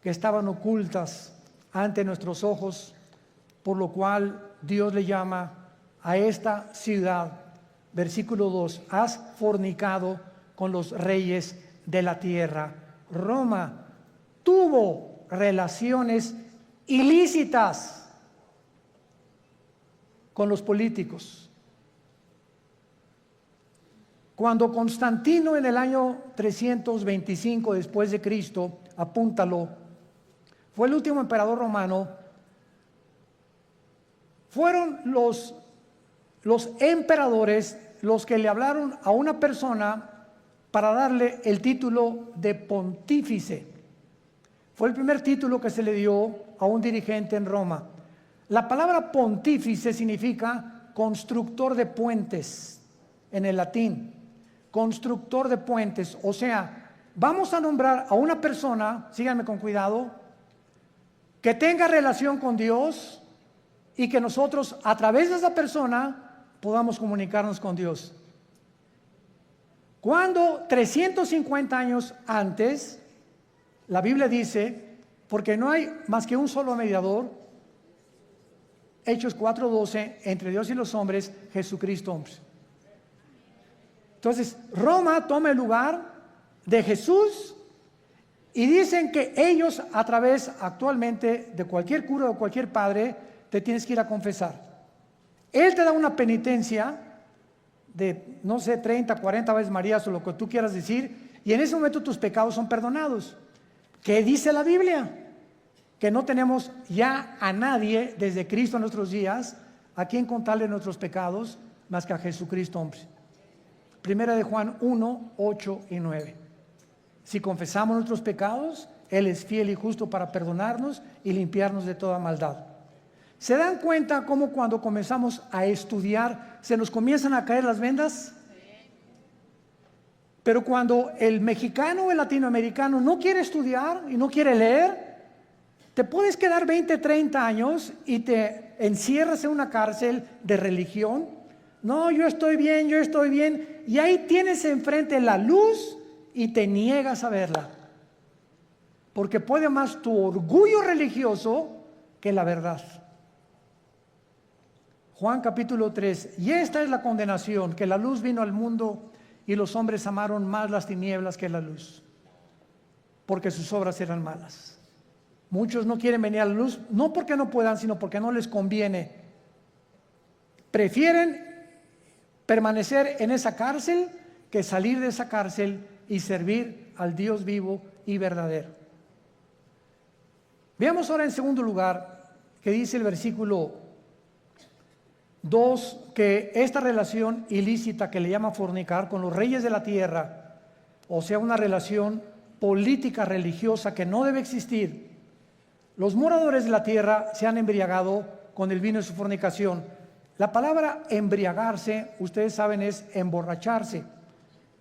que estaban ocultas ante nuestros ojos, por lo cual Dios le llama a esta ciudad, versículo 2, has fornicado con los reyes de la tierra. Roma tuvo relaciones ilícitas con los políticos. Cuando Constantino en el año 325 después de Cristo, apúntalo, fue el último emperador romano, fueron los emperadores los que le hablaron a una persona para darle el título de pontífice. Fue el primer título que se le dio a un dirigente en Roma. La palabra pontífice significa constructor de puentes en el latín. Constructor de puentes, o sea, vamos a nombrar a una persona, síganme con cuidado, que tenga relación con Dios y que nosotros a través de esa persona podamos comunicarnos con Dios. Cuando 350 años antes, la Biblia dice, porque no hay más que un solo mediador, Hechos 4:12, entre Dios y los hombres, Jesucristo. Entonces, Roma toma el lugar de Jesús y dicen que ellos a través actualmente de cualquier cura o cualquier padre te tienes que ir a confesar. Él te da una penitencia de, no sé, 30, 40 veces Marías o lo que tú quieras decir, y en ese momento tus pecados son perdonados. ¿Qué dice la Biblia? Que no tenemos ya a nadie desde Cristo en nuestros días a quien contarle nuestros pecados más que a Jesucristo, hombre. Primera de Juan 1, 8 y 9. Si confesamos nuestros pecados, Él es fiel y justo para perdonarnos y limpiarnos de toda maldad. ¿Se dan cuenta cómo cuando comenzamos a estudiar se nos comienzan a caer las vendas? Pero cuando el mexicano o el latinoamericano no quiere estudiar y no quiere leer, te puedes quedar 20, 30 años y te encierras en una cárcel de religión. No, yo estoy bien, y ahí tienes enfrente la luz y te niegas a verla. Porque puede más tu orgullo religioso que la verdad. Juan capítulo 3, y esta es la condenación, que la luz vino al mundo y los hombres amaron más las tinieblas que la luz, porque sus obras eran malas. Muchos no quieren venir a la luz, no porque no puedan, sino porque no les conviene. Prefieren permanecer en esa cárcel que salir de esa cárcel y servir al Dios vivo y verdadero. Veamos ahora en segundo lugar que dice el versículo 2, que esta relación ilícita que le llama fornicar con los reyes de la tierra, o sea, una relación política religiosa que no debe existir. Los moradores de la tierra se han embriagado con el vino de su fornicación. La palabra embriagarse, ustedes saben, es emborracharse,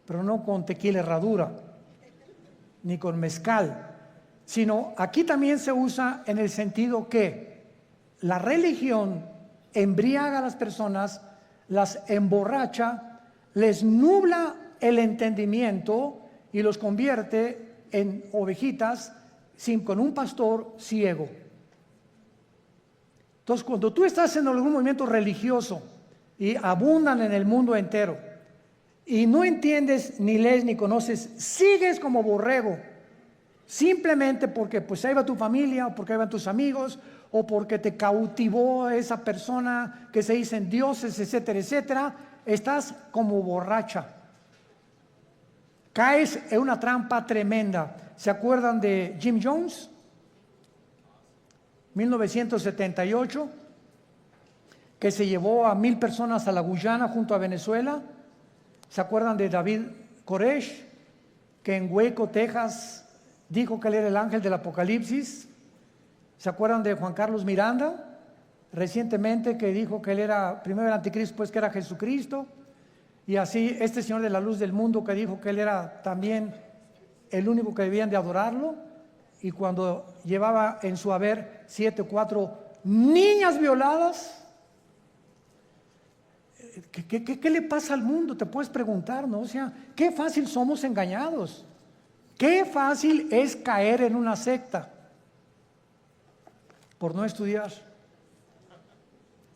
pero no con tequila herradura, ni con mezcal, sino aquí también se usa en el sentido que la religión embriaga a las personas, las emborracha, les nubla el entendimiento y los convierte en ovejitas con un pastor ciego. Entonces, cuando tú estás en algún movimiento religioso y abundan en el mundo entero y no entiendes, ni lees, ni conoces, sigues como borrego, simplemente porque pues ahí va tu familia, o porque ahí van tus amigos, o porque te cautivó esa persona que se dicen dioses, etcétera, etcétera, estás como borracha. Caes en una trampa tremenda. ¿Se acuerdan de Jim Jones? 1978, que se llevó a 1,000 personas a la Guyana junto a Venezuela. ¿Se acuerdan de David Koresh, que en Waco, Texas, dijo que él era el ángel del Apocalipsis? ¿Se acuerdan de Juan Carlos Miranda, recientemente, que dijo que él era primero el anticristo, pues que era Jesucristo? Y así este señor de la luz del mundo, que dijo que él era también el único que debían de adorarlo, y cuando llevaba en su haber 7 o 4 niñas violadas. ¿Qué le pasa al mundo? Te puedes preguntar, ¿no? O sea, qué fácil somos engañados, qué fácil es caer en una secta por no estudiar.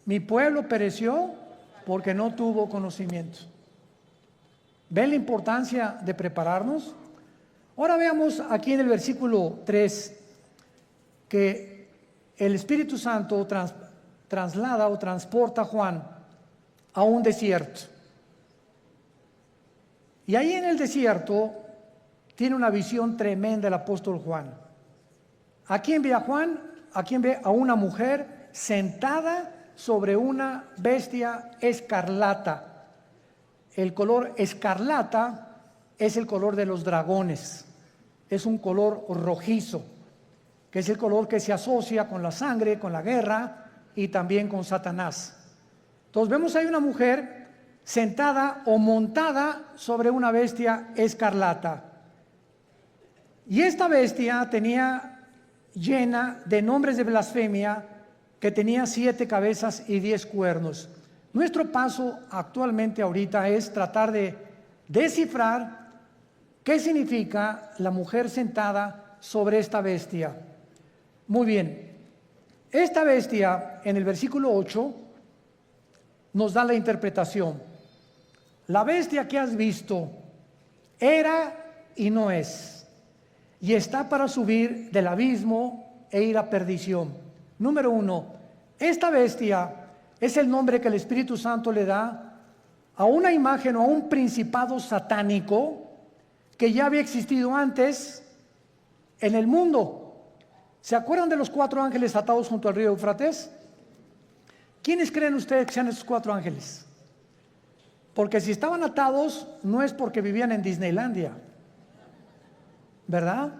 Mi pueblo pereció porque no tuvo conocimiento. ¿Ven la importancia de prepararnos? Ahora veamos aquí en el versículo 3 que el Espíritu Santo traslada o transporta a Juan a un desierto. Y ahí en el desierto tiene una visión tremenda el apóstol Juan. ¿A quién ve a Juan? ¿A quién ve? A una mujer sentada sobre una bestia escarlata. El color escarlata es el color de los dragones. Es un color rojizo, que es el color que se asocia con la sangre, con la guerra y también con Satanás. Entonces vemos ahí una mujer sentada o montada sobre una bestia escarlata. Y esta bestia tenía llena de nombres de blasfemia, que tenía 7 cabezas y 10 cuernos. Nuestro paso actualmente ahorita es tratar de descifrar qué significa la mujer sentada sobre esta bestia. Muy bien, esta bestia en el versículo 8 nos da la interpretación. La bestia que has visto era y no es, y está para subir del abismo e ir a perdición. Número 1, esta bestia es el nombre que el Espíritu Santo le da a una imagen o a un principado satánico que ya había existido antes en el mundo. ¿Se acuerdan de los 4 ángeles atados junto al río Éufrates? ¿Quiénes creen ustedes que sean esos 4 ángeles? Porque si estaban atados no es porque vivían en Disneylandia. ¿verdad?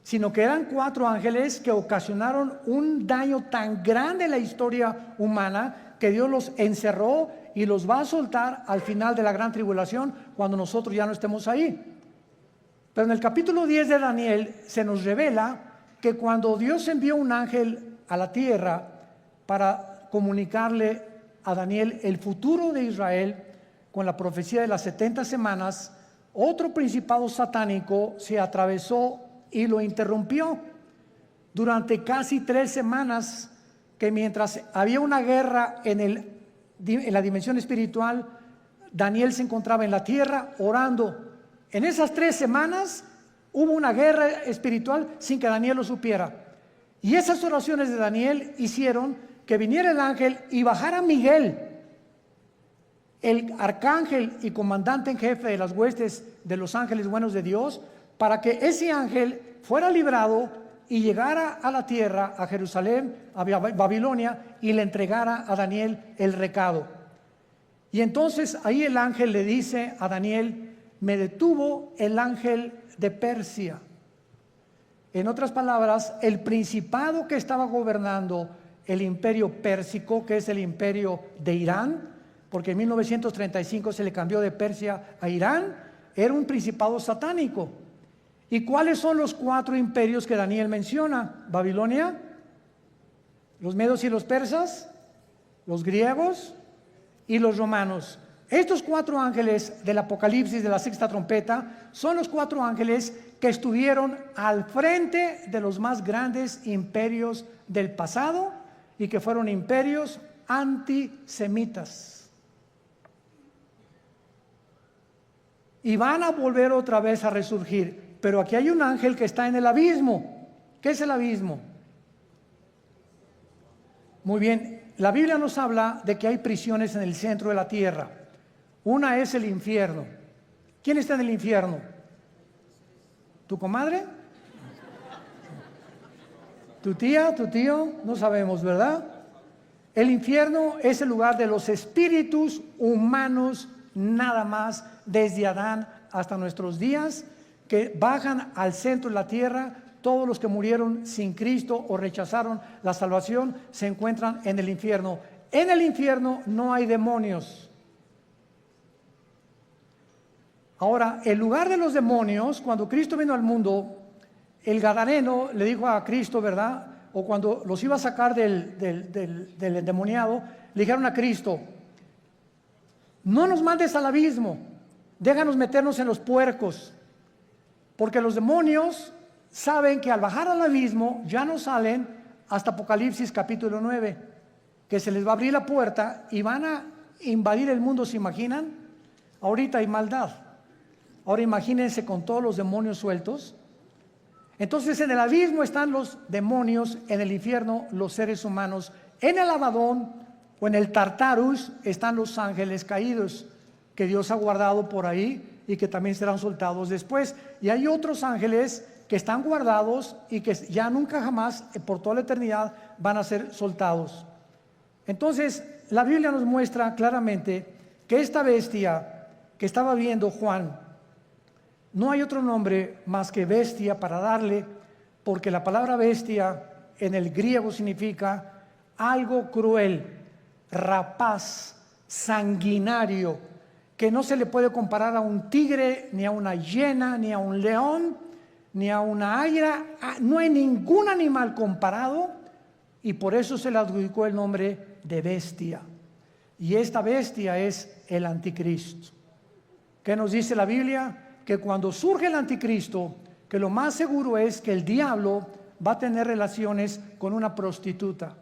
Sino que eran 4 ángeles que ocasionaron un daño tan grande en la historia humana que Dios los encerró y los va a soltar al final de la gran tribulación cuando nosotros ya no estemos ahí. Pero en el capítulo 10 de Daniel se nos revela que cuando Dios envió un ángel a la tierra para comunicarle a Daniel el futuro de Israel con la profecía de las 70 semanas, otro principado satánico se atravesó y lo interrumpió durante casi 3 semanas, que mientras había una guerra en la dimensión espiritual, Daniel se encontraba en la tierra orando. En esas 3 semanas hubo una guerra espiritual sin que Daniel lo supiera. Y esas oraciones de Daniel hicieron que viniera el ángel y bajara Miguel, el arcángel y comandante en jefe de las huestes de los ángeles buenos de Dios, para que ese ángel fuera librado y llegara a la tierra, a Jerusalén, a Babilonia, y le entregara a Daniel el recado. Y entonces ahí el ángel le dice a Daniel: me detuvo el ángel de Persia. En otras palabras, el principado que estaba gobernando el imperio pérsico, que es el imperio de Irán, porque en 1935 se le cambió de Persia a Irán, era un principado satánico. ¿Y cuáles son los 4 imperios que Daniel menciona? Babilonia, los medos y los persas, los griegos y los romanos. Estos 4 ángeles del Apocalipsis de la 6ª trompeta son los 4 ángeles que estuvieron al frente de los más grandes imperios del pasado y que fueron imperios antisemitas. Y van a volver otra vez a resurgir. Pero aquí hay un ángel que está en el abismo. ¿Qué es el abismo? Muy bien, la Biblia nos habla de que hay prisiones en el centro de la tierra. Una es el infierno. ¿Quién está en el infierno? ¿Tu comadre? ¿Tu tía? ¿Tu tío? No sabemos, ¿verdad? El infierno es el lugar de los espíritus humanos, nada más, desde Adán hasta nuestros días, que bajan al centro de la tierra. Todos los que murieron sin Cristo o rechazaron la salvación se encuentran en el infierno. En el infierno no hay demonios. Ahora, el lugar de los demonios, cuando Cristo vino al mundo, el gadareno le dijo a Cristo, ¿verdad? O cuando los iba a sacar del endemoniado, le dijeron a Cristo: no nos mandes al abismo, déjanos meternos en los puercos, porque los demonios saben que al bajar al abismo ya no salen hasta Apocalipsis capítulo 9, que se les va a abrir la puerta y van a invadir el mundo. ¿Se imaginan? Ahorita hay maldad. Ahora imagínense con todos los demonios sueltos. Entonces en el abismo están los demonios, en el infierno los seres humanos, en el Abadón o en el Tartarus están los ángeles caídos que Dios ha guardado por ahí y que también serán soltados después. Y hay otros ángeles que están guardados y que ya nunca jamás, por toda la eternidad, van a ser soltados. Entonces la Biblia nos muestra claramente que esta bestia que estaba viendo Juan, no hay otro nombre más que bestia para darle, porque la palabra bestia en el griego significa algo cruel, rapaz, sanguinario, que no se le puede comparar a un tigre, ni a una hiena, ni a un león, ni a una águila. No hay ningún animal comparado, y por eso se le adjudicó el nombre de bestia. Y esta bestia es el anticristo. ¿Qué nos dice la Biblia? Que cuando surge el anticristo, que lo más seguro es que el diablo va a tener relaciones con una prostituta.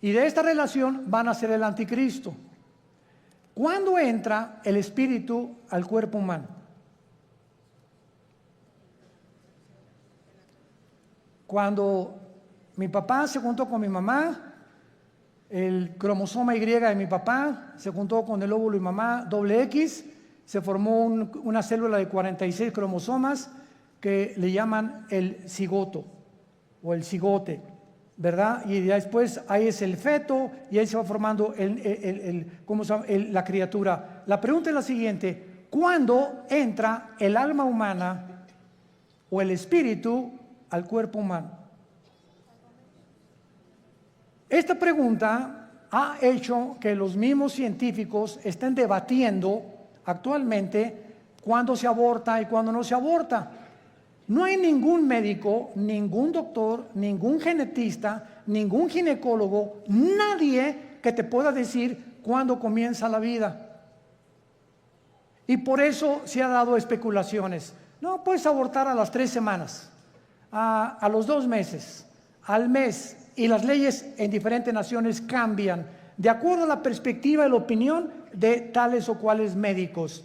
Y de esta relación van a ser el anticristo. ¿Cuándo entra el espíritu al cuerpo humano? Cuando mi papá se juntó con mi mamá, el cromosoma Y de mi papá se juntó con el óvulo de mi mamá, doble X, se formó una célula de 46 cromosomas que le llaman el cigoto o el cigote, ¿verdad? Y después ahí es el feto y ahí se va formando ¿cómo se llama? La criatura. La pregunta es la siguiente: ¿cuándo entra el alma humana o el espíritu al cuerpo humano? Esta pregunta ha hecho que los mismos científicos estén debatiendo actualmente cuándo se aborta y cuándo no se aborta. No hay ningún médico, ningún doctor, ningún genetista, ningún ginecólogo, nadie que te pueda decir cuándo comienza la vida. Y por eso se ha dado especulaciones. No, puedes abortar a las 3 semanas, a los 2 meses, al mes. Y las leyes en diferentes naciones cambian de acuerdo a la perspectiva y la opinión de tales o cuales médicos.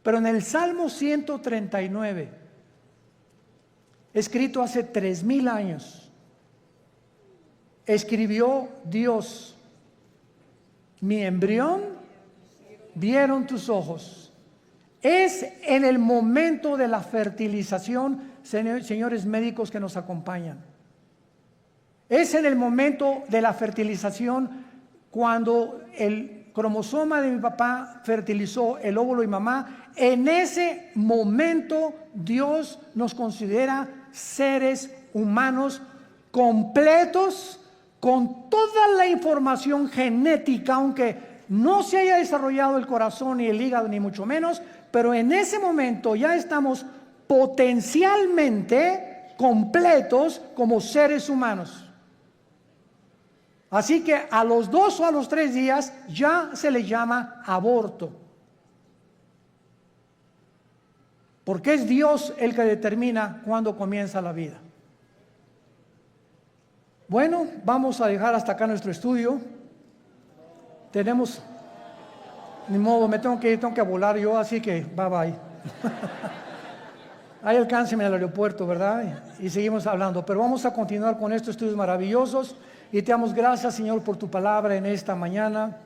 Pero en el Salmo 139, escrito hace 3000 años, escribió Dios: mi embrión vieron tus ojos. Es en el momento de la fertilización, señores médicos que nos acompañan. Es en el momento de la fertilización cuando el cromosoma de mi papá fertilizó el óvulo de mi mamá. En ese momento Dios nos considera seres humanos completos, con toda la información genética, aunque no se haya desarrollado el corazón ni el hígado ni mucho menos, pero en ese momento ya estamos potencialmente completos como seres humanos. Así que a los 2 o a los 3 días ya se le llama aborto. Porque es Dios el que determina cuándo comienza la vida. Bueno, vamos a dejar hasta acá nuestro estudio. Tenemos, ni modo, me tengo que volar yo, así que bye bye. Ahí alcánceme al aeropuerto, ¿verdad? Y seguimos hablando. Pero vamos a continuar con estos estudios maravillosos. Y te damos gracias, Señor, por tu palabra en esta mañana.